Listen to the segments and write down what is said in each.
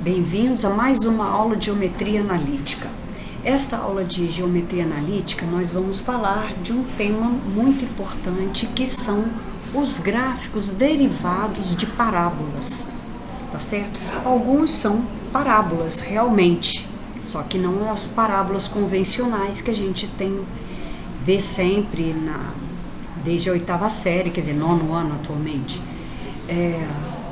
Bem-vindos a mais uma aula de geometria analítica. Esta aula de geometria analítica nós vamos falar de um tema muito importante que são os gráficos derivados de parábolas, tá certo? Alguns são parábolas realmente, só que não as parábolas convencionais que a gente vê sempre desde a 8ª série, quer dizer, 9º ano atualmente.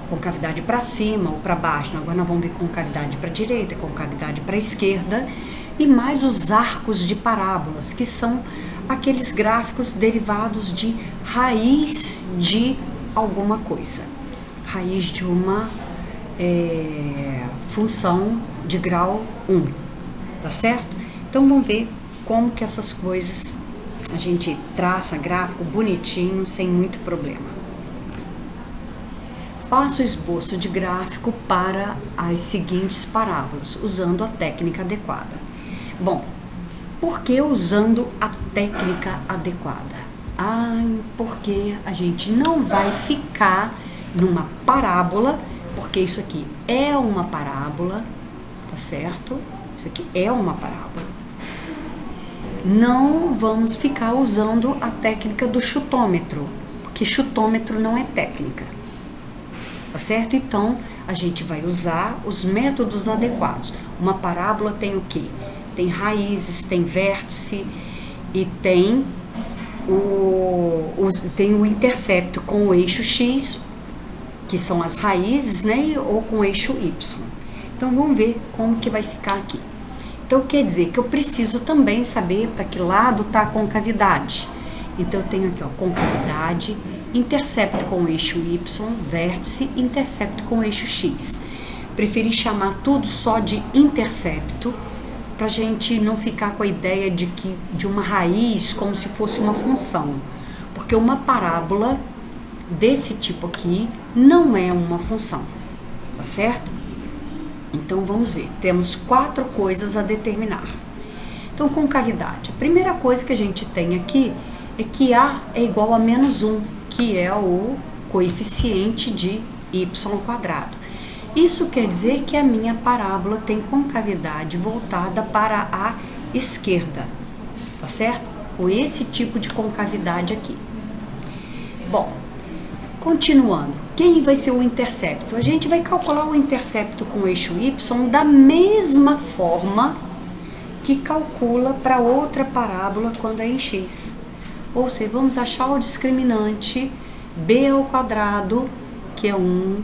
Concavidade para cima ou para baixo. Agora nós vamos ver concavidade para a direita, concavidade para a esquerda e mais os arcos de parábolas, que são aqueles gráficos derivados de raiz de alguma coisa, raiz de uma função de grau 1, tá certo? Então vamos ver como que essas coisas a gente traça gráfico bonitinho, sem muito problema. Faço o esboço de gráfico para as seguintes parábolas, usando a técnica adequada. Bom, por que usando a técnica adequada? Porque a gente não vai ficar numa parábola, porque isso aqui é uma parábola, tá certo? Isso aqui é uma parábola. Não vamos ficar usando a técnica do chutômetro, porque chutômetro não é técnica. Tá certo? Então, a gente vai usar os métodos adequados. Uma parábola tem o quê? Tem raízes, tem vértice e tem o intercepto com o eixo X, que são as raízes, né? Ou com o eixo Y. Então, vamos ver como que vai ficar aqui. Então, quer dizer que eu preciso também saber para que lado está a concavidade. Então, eu tenho aqui, ó, concavidade, intercepto com o eixo Y, vértice, intercepto com o eixo X. Preferi chamar tudo só de intercepto, para a gente não ficar com a ideia de uma raiz como se fosse uma função. Porque uma parábola desse tipo aqui não é uma função, tá certo? Então vamos ver, temos 4 coisas a determinar. Então, concavidade. A primeira coisa que a gente tem aqui é que A é igual a menos 1, que é o coeficiente de y². Isso quer dizer que a minha parábola tem concavidade voltada para a esquerda, tá certo? Ou esse tipo de concavidade aqui. Bom, continuando, quem vai ser o intercepto? A gente vai calcular o intercepto com o eixo y da mesma forma que calcula para outra parábola quando é em x. Ou seja, vamos achar o discriminante b², que é 1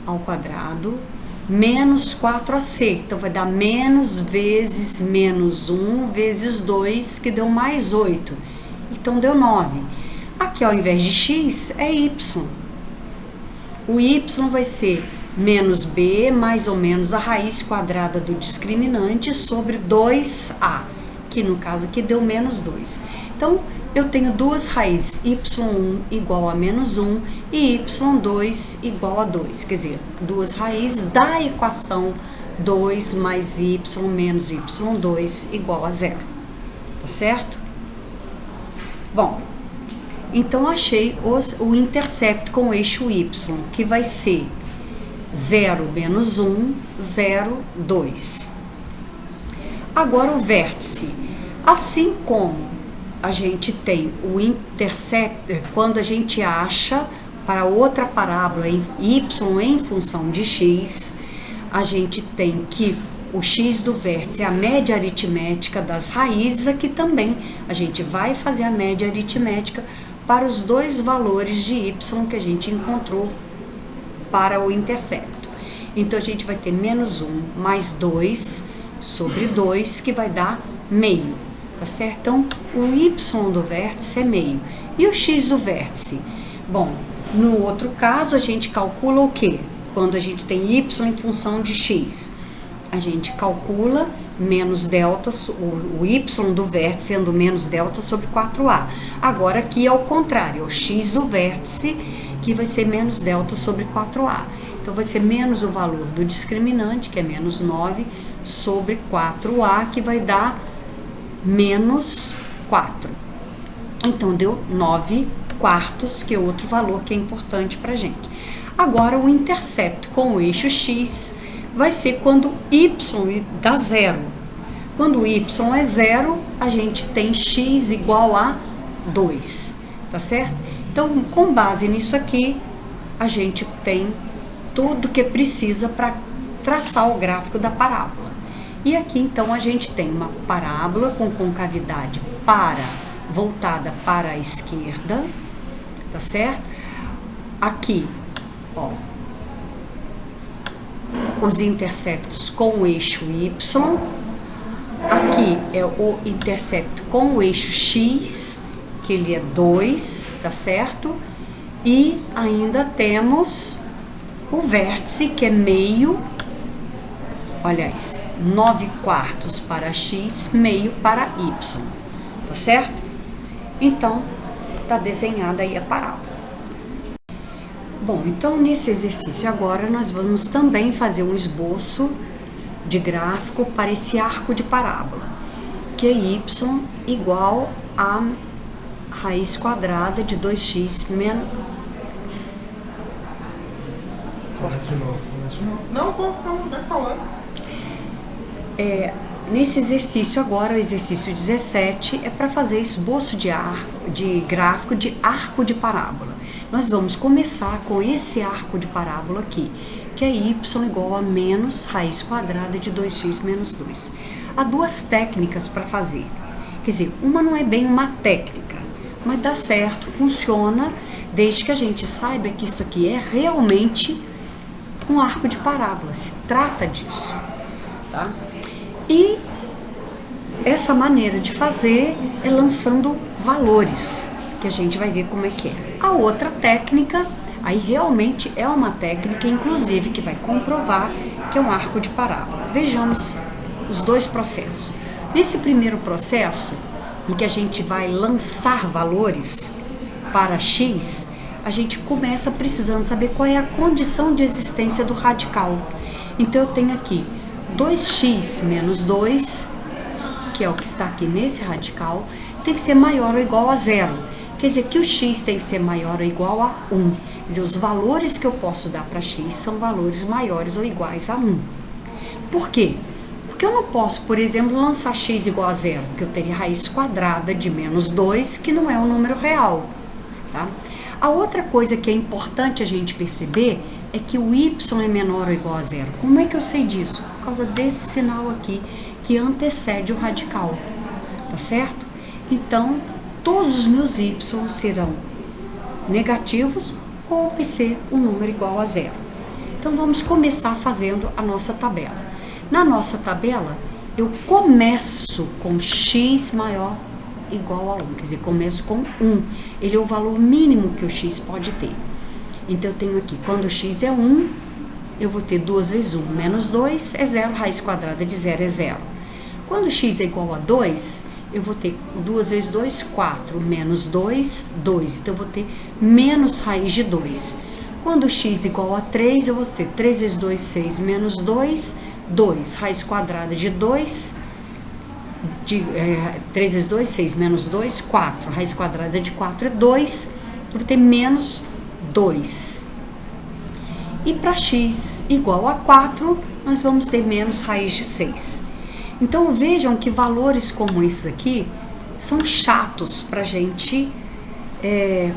ao quadrado, menos 4ac. Então, vai dar menos vezes menos 1 vezes 2, que deu mais 8. Então, deu 9. Aqui, ao invés de x, é y. O y vai ser menos b, mais ou menos a raiz quadrada do discriminante, sobre 2a, que no caso aqui deu menos 2. Então, eu tenho duas raízes, y1 igual a menos 1 e y2 igual a 2. Quer dizer, duas raízes da equação 2 mais y menos y2 igual a 0. Tá certo? Bom, então achei o intercepto com o eixo y, que vai ser 0 menos 1, 0, 2. Agora o vértice. Assim como a gente tem o intercepto, quando a gente acha para outra parábola y em função de x, a gente tem que o x do vértice é a média aritmética das raízes. Aqui também a gente vai fazer a média aritmética para os dois valores de y que a gente encontrou para o intercepto. Então, a gente vai ter menos 1 mais 2 sobre 2, que vai dar meio, tá certo? Então, o y do vértice é meio. E o x do vértice? Bom, no outro caso, a gente calcula o quê? Quando a gente tem y em função de x, a gente calcula menos delta, o y do vértice sendo menos delta sobre 4a. Agora, aqui é o contrário, é o x do vértice, que vai ser menos delta sobre 4a. Então, vai ser menos o valor do discriminante, que é menos 9, sobre 4a, que vai dar menos 4. Então, deu 9/4, que é outro valor que é importante para a gente. Agora, o intercepto com o eixo x, vai ser quando y dá zero. Quando y é zero, a gente tem x igual a 2, tá certo? Então, com base nisso aqui, a gente tem tudo que precisa para traçar o gráfico da parábola. E aqui, então, a gente tem uma parábola com concavidade voltada para a esquerda, tá certo? Aqui, ó, os interceptos com o eixo y. Aqui é o intercepto com o eixo x, que ele é 2, tá certo? E ainda temos o vértice, que é meio, aliás, 9/4 para x, meio para y, tá certo? Então, tá desenhada aí a parábola. Bom, então nesse exercício agora nós vamos também fazer um esboço de gráfico para esse arco de parábola, que é y igual a raiz quadrada de 2x menos... Começa de novo. Não, vai falando. Nesse exercício agora, o exercício 17, é para fazer esboço de gráfico de arco de parábola. Nós vamos começar com esse arco de parábola aqui, que é y igual a menos raiz quadrada de 2x menos 2. Há duas técnicas para fazer. Quer dizer, uma não é bem uma técnica, mas dá certo, funciona, desde que a gente saiba que isso aqui é realmente um arco de parábola, se trata disso, tá? E essa maneira de fazer é lançando valores, que a gente vai ver como é que é. A outra técnica, aí realmente é uma técnica, inclusive, que vai comprovar que é um arco de parábola. Vejamos os dois processos. Nesse primeiro processo, em que a gente vai lançar valores para x, a gente começa precisando saber qual é a condição de existência do radical. Então, eu tenho aqui 2x menos 2, que é o que está aqui nesse radical, tem que ser maior ou igual a zero. Quer dizer que o x tem que ser maior ou igual a 1. Quer dizer, os valores que eu posso dar para x são valores maiores ou iguais a 1. Por quê? Porque eu não posso, por exemplo, lançar x igual a zero, porque eu teria raiz quadrada de menos 2, que não é um número real, tá? A outra coisa que é importante a gente perceber é que o y é menor ou igual a zero. Como é que eu sei disso? Por causa desse sinal aqui, que antecede o radical, tá certo? Então, todos os meus y serão negativos ou vai ser um número igual a zero. Então, vamos começar fazendo a nossa tabela. Na nossa tabela, eu começo com x maior igual a 1, quer dizer, começo com 1. Ele é o valor mínimo que o x pode ter. Então, eu tenho aqui, quando o x é 1, eu vou ter 2 vezes 1 menos 2 é 0, raiz quadrada de 0 é 0. Quando x é igual a 2, eu vou ter 2 vezes 2, 4, menos 2, 2. Então, eu vou ter menos raiz de 2. Quando x é igual a 3, eu vou ter 3 vezes 2, 6, menos 2, 2. Raiz quadrada de 2, 3 vezes 2, 6, menos 2, 4. Raiz quadrada de 4 é 2. Eu vou ter menos 2. E para x igual a 4, nós vamos ter menos raiz de 6. Então, vejam que valores como esses aqui são chatos para a gente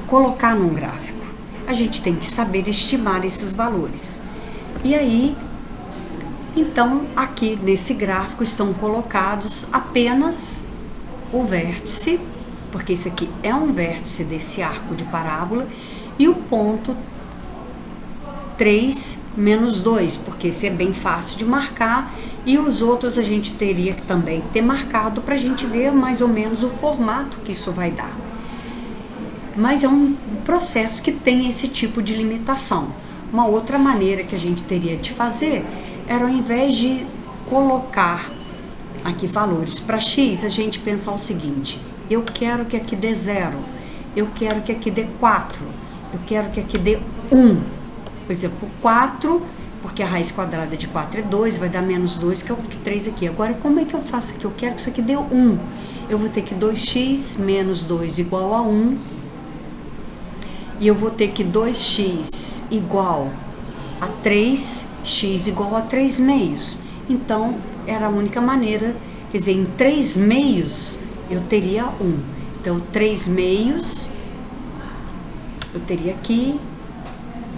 colocar num gráfico. A gente tem que saber estimar esses valores. E aí, então, aqui nesse gráfico estão colocados apenas o vértice, porque esse aqui é um vértice desse arco de parábola, e o ponto 3 menos 2, porque esse é bem fácil de marcar, e os outros a gente teria que também ter marcado para a gente ver mais ou menos o formato que isso vai dar. Mas é um processo que tem esse tipo de limitação. Uma outra maneira que a gente teria de fazer era, ao invés de colocar aqui valores para x, a gente pensar o seguinte: eu quero que aqui dê 0, eu quero que aqui dê 4, eu quero que aqui dê 1. Por exemplo, 4, porque a raiz quadrada de 4 é 2, vai dar menos 2, que é o 3 aqui. Agora, como é que eu faço aqui? Eu quero que isso aqui dê 1. Eu vou ter que 2x menos 2 igual a 1. E eu vou ter que 2x igual a 3. x igual a 3/2. Então, era a única maneira, quer dizer, em 3/2 eu teria 1. Então, 3/2 eu teria aqui,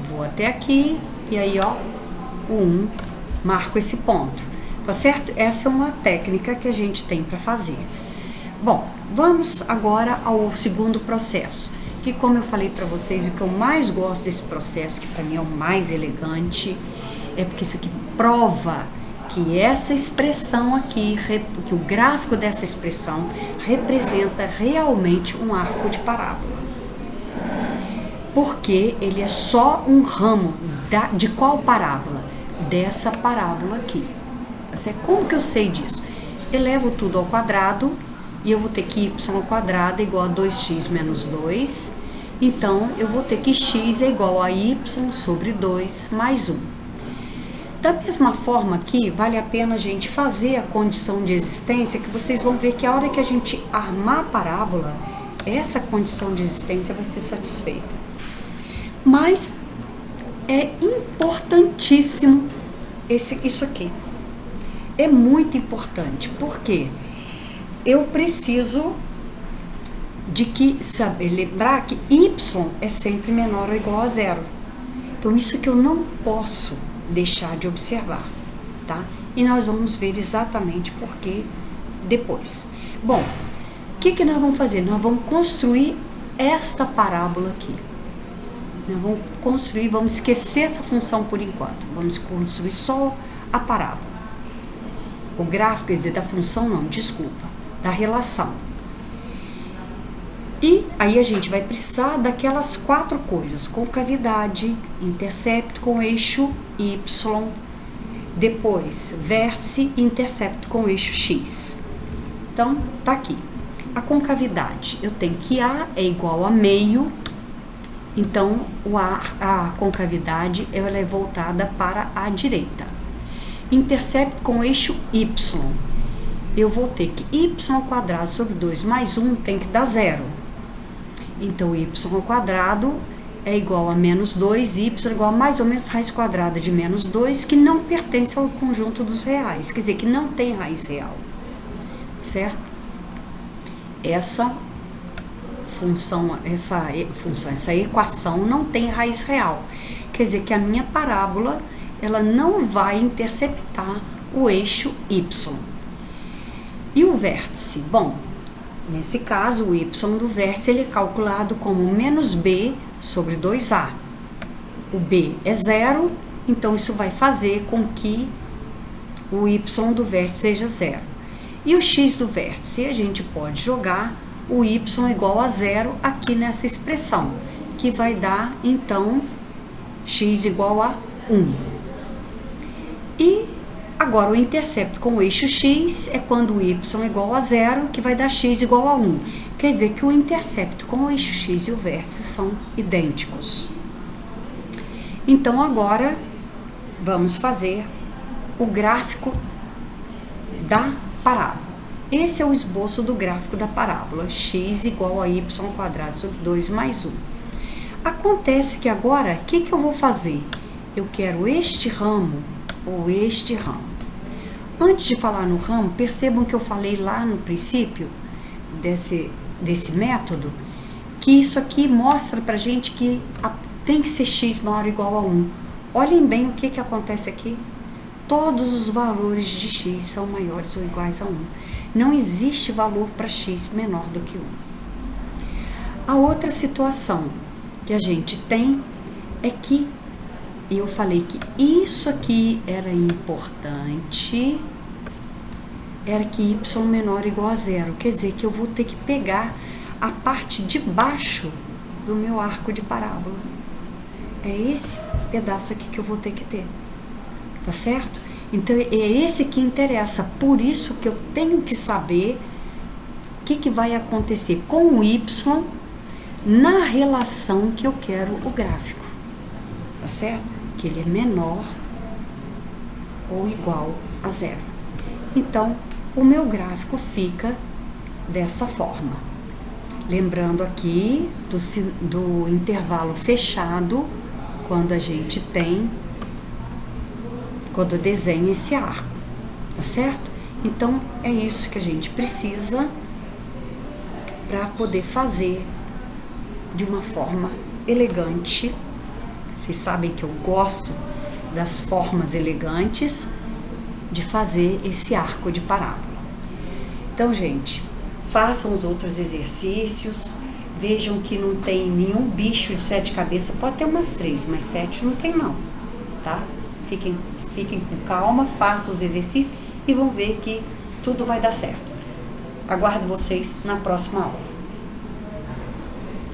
vou até aqui, e aí, ó, o 1, marco esse ponto. Tá certo? Essa é uma técnica que a gente tem para fazer. Bom, vamos agora ao segundo processo, que, como eu falei para vocês, o que eu mais gosto desse processo, que para mim é o mais elegante, é porque isso aqui prova que essa expressão aqui, que o gráfico dessa expressão representa realmente um arco de parábola. Porque ele é só um ramo de qual parábola? Dessa parábola aqui. Como que eu sei disso? Elevo tudo ao quadrado e eu vou ter que y ao quadrado é igual a 2x menos 2. Então, eu vou ter que x é igual a y sobre 2 mais 1. Da mesma forma aqui, vale a pena a gente fazer a condição de existência, que vocês vão ver que a hora que a gente armar a parábola, essa condição de existência vai ser satisfeita. Mas é importantíssimo isso aqui. É muito importante, porque eu preciso de lembrar que y é sempre menor ou igual a 0. Então, isso que eu não posso deixar de observar, tá? E nós vamos ver exatamente por que depois. Bom, o que nós vamos fazer? Nós vamos construir esta parábola aqui. Nós vamos construir, vamos esquecer essa função por enquanto. Vamos construir só a parábola. O gráfico, quer dizer, da função não, desculpa, da relação. E aí a gente vai precisar daquelas 4 coisas: concavidade, intercepto com eixo y, depois vértice e intercepto com eixo x. Então, tá aqui. A concavidade, eu tenho que A é igual a meio, então a concavidade ela é voltada para a direita. Intercepto com eixo y, eu vou ter que y ao quadrado sobre 2 mais 1 tem que dar 0. Então, y ao quadrado é igual a menos 2, y é igual a mais ou menos raiz quadrada de menos 2, que não pertence ao conjunto dos reais, quer dizer, que não tem raiz real, certo? Essa equação não tem raiz real, quer dizer que a minha parábola ela não vai interceptar o eixo y. E o vértice? Bom, nesse caso, o y do vértice ele é calculado como menos b sobre 2a. O b é 0, então isso vai fazer com que o y do vértice seja 0. E o x do vértice? A gente pode jogar o y igual a 0 aqui nessa expressão, que vai dar, então, x igual a 1. E agora o intercepto com o eixo x é quando o y é igual a 0, que vai dar x igual a 1. Quer dizer que o intercepto com o eixo x e o vértice são idênticos. Então, agora, vamos fazer o gráfico da parábola. Esse é o esboço do gráfico da parábola, x igual a y ao quadrado sobre 2 mais 1. Acontece que agora, o que eu vou fazer? Eu quero este ramo ou este ramo. Antes de falar no ramo, percebam que eu falei lá no princípio desse método, que isso aqui mostra pra gente que tem que ser x maior ou igual a 1. Olhem bem o que acontece aqui. Todos os valores de x são maiores ou iguais a 1. Não existe valor para x menor do que 1. A outra situação que a gente tem é que eu falei que isso aqui era importante, era que y menor ou igual a 0. Quer dizer que eu vou ter que pegar a parte de baixo do meu arco de parábola. É esse pedaço aqui que eu vou ter que ter. Tá certo? Então, é esse que interessa. Por isso que eu tenho que saber o que vai acontecer com o y na relação que eu quero o gráfico. Tá certo? Que ele é menor ou igual a 0. Então, o meu gráfico fica dessa forma. Lembrando aqui do intervalo fechado, quando a gente tem quando desenha esse arco, tá certo? Então, é isso que a gente precisa para poder fazer de uma forma elegante. Vocês sabem que eu gosto das formas elegantes de fazer esse arco de parábola. Então, gente, façam os outros exercícios, vejam que não tem nenhum bicho de 7 cabeças, pode ter umas 3, mas 7 não tem não, tá? Fiquem com calma, façam os exercícios e vão ver que tudo vai dar certo. Aguardo vocês na próxima aula.